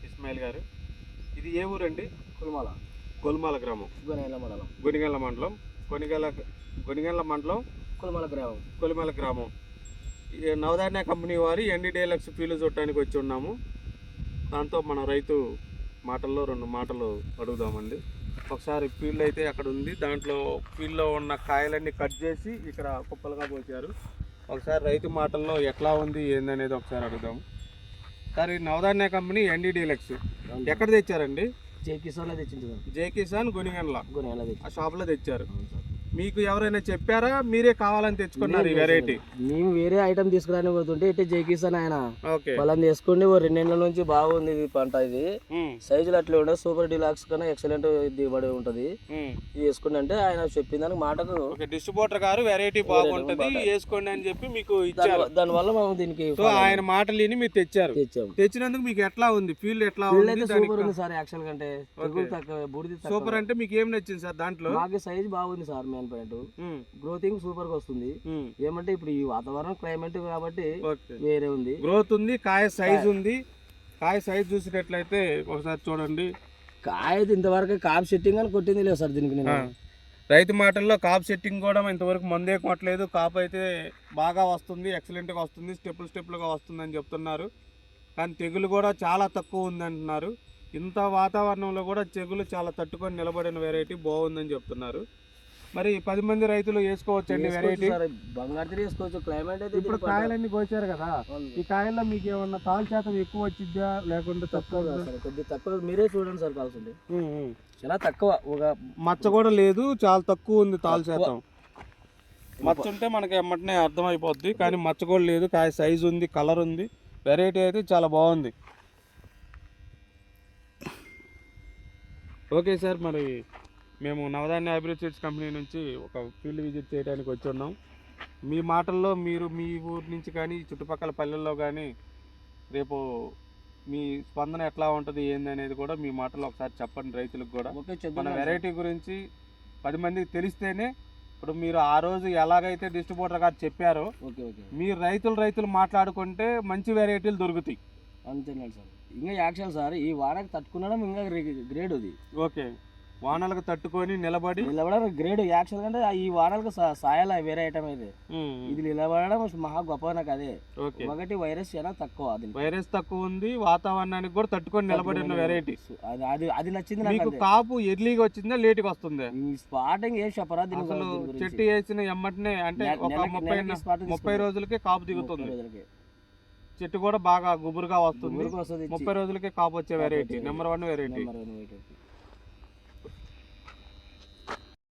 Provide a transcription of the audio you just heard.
ఇస్మాయిల్ గారు, ఇది ఏ ఊరండి? కుల్మాల కొల్మాల గ్రామం, గొనెల మండలం, గొనిగెళ్ళ మండలం, గొనిగెళ్ళ మండలం, కుల్మాల గ్రామం. కొలిమల గ్రామం. ఈ నవధాన్య కంపెనీ వారి ఎన్డీ డీలక్స్ ఫీల్డ్ చూడటానికి వచ్చి ఉన్నాము. దాంతో మన రైతు మాటల్లో 2 మాటలు అడుగుదామండి. ఒకసారి ఫీల్డ్ అయితే అక్కడ ఉంది, దాంట్లో ఫీల్డ్లో ఉన్న కాయలన్నీ కట్ చేసి ఇక్కడ కుప్పలుగా పోసారు. ఒకసారి రైతు మాటల్లో ఎట్లా ఉంది ఏందనేది ఒకసారి అడుగుదాము. సార్, ఈ నవధాన్య కంపెనీ ఎన్డీ డీలక్స్ ఎక్కడ తెచ్చారండి? జై కిసాన్లో తెచ్చింది సార్. జై కిసాన్ గొనిగండ్ల గొనెల తెచ్చి ఆ షాప్లో తెచ్చారు. మీకు ఎవరైనా చెప్పారా, మీరే కావాలని తెచ్చుకున్నారు ఈ వెరైటీ? మేము వేరే ఐటమ్ తీసుకురాని పోతుంటే ఇట్టే జై కిసాన్ ఆయన ఓకే, పొలం తీసుకోండి, 2 నెలల నుంచి బాగుంది ఇది పంట. ఇది సైజులు అట్లే ఉండదు, సూపర్ డిలాక్స్ కన్నా ఎక్సలెంట్ దిగుబడి ఉంటది, ఇది వేసుకోండి అంటే ఆయన చెప్పిన దానికి మాటకు డిస్ట్రిబ్యూటర్ గారు వెరైటీ బాగుంటది వేసుకోండి అని చెప్పి మీకు ఇచ్చారు. దాని వల్ల మనం దీనికి ఆయన మాటలు విని మీరు తెచ్చారు. తెచ్చినందుకు మీకు ఎట్లా ఉంది? ఫీల్డ్ ఎట్లా ఉంది? సూపర్ ఉంది సార్. యాక్చువల్ కంటే బూడిది సూపర్ అంటే మీకు ఏం నచ్చింది సార్ దాంట్లో? మాకు సైజ్ బాగుంది సార్. మెయిన్ పాయింట్ గ్రోతింగ్ సూపర్ గా వస్తుంది. ఏమంటే ఇప్పుడు ఈ వాతావరణం క్లైమేట్ కాబట్టి వేరే ఉంది, గ్రోత్ ఉంది, కాయ సైజ్ ఉంది. కాయ సైజ్ చూసినట్లయితే ఒకసారి చూడండి. కాయ ఇంతవరకు కాప్ సెట్టింగ్ అని కొట్టింది లేదు సార్ దీనికి. నేను రైతు మాటల్లో కాప్ సెట్టింగ్ కూడా ఇంతవరకు మందే కొట్టలేదు. కాపు అయితే బాగా వస్తుంది, ఎక్సలెంట్గా వస్తుంది, స్టెప్పులుగా వస్తుంది అని చెప్తున్నారు. కానీ తెగులు కూడా చాలా తక్కువ ఉంది అంటున్నారు. ఇంత వాతావరణంలో కూడా తెగులు చాలా తట్టుకొని నిలబడిన వెరైటీ బాగుందని చెప్తున్నారు. మరి 10 మంది రైతులు వేసుకోవచ్చండి వెరైటీ? బంగారు వేసుకోవచ్చు. క్లైమేట్ అయితే ఇప్పుడు కాయలన్నీ కోసారు కదా, ఈ కాయల్లో మీకు ఏమన్నా తాలు శాతం ఎక్కువ వచ్చిద్దా లేకుంటే తక్కువ? కొద్దిగా తక్కువ, మీరే చూడండి సార్. కాల్సింది చాలా తక్కువ, ఒక మచ్చ కూడా లేదు, చాలా తక్కువ ఉంది తాలు శాతం. మచ్చ ఉంటే మనకి ఎమ్మటనే అర్థమైపోద్ది, కానీ మచ్చ కూడా లేదు. కాయ సైజు ఉంది, కలర్ ఉంది, వెరైటీ అయితే చాలా బాగుంది. ఓకే సార్, మరి మేము నవధాన్య హైబ్రిడ్ సీడ్స్ కంపెనీ నుంచి ఒక ఫీల్డ్ విజిట్ చేయడానికి వచ్చి ఉన్నాం. మీ మాటల్లో మీరు మీ ఊరు నుంచి కానీ చుట్టుపక్కల పల్లెల్లో కానీ రేపు మీ స్పందన ఎట్లా ఉంటుంది ఏందనేది కూడా మీ మాటల్లో ఒకసారి చెప్పండి రైతులకు కూడా. మన వెరైటీ గురించి 10 మందికి తెలిస్తేనే, ఇప్పుడు మీరు ఆ రోజు ఎలాగైతే డిస్ట్రిబ్యూటర్ గారు చెప్పారో మీరు రైతులు మాట్లాడుకుంటే మంచి వెరైటీలు దొరుకుతాయి. అంతేనండి సార్. ఇంకా యాక్చువల్ సార్ ఈ వానకు తట్టుకునడం ఇంకా గ్రేడ్ అది. ఓకే, వానలకు తట్టుకొని నిలబడడం గ్రేడ్ యాక్చువల్ కంటే ఈ వానలకు సాయాల వేరే ఐటమ్ అయితే ఇది నిలబడడం మహా గొప్ప. నాకు అదే ఒకటి వైరస్ చాలా తక్కువ, అది వైరస్ తక్కువ ఉంది, వాతావరణానికి కూడా తట్టుకొని నిలబడిన వెరైటీ. అది నచ్చింది నాకు. కాపు ఎర్లీగా వచ్చిందా లేట్గా వస్తుందా? స్పాటింగ్ ఏం చెప్పరా? అసలు చెట్టు వేసిన ఎమ్మటనే అంటే ఒక 30 రోజులకే కాపు దిగుతుంది. చెట్టు కూడా బాగా గుబురుగా వస్తుంది, 30 రోజులకే కాపు వచ్చే వెరైటీ. Number 1 variety.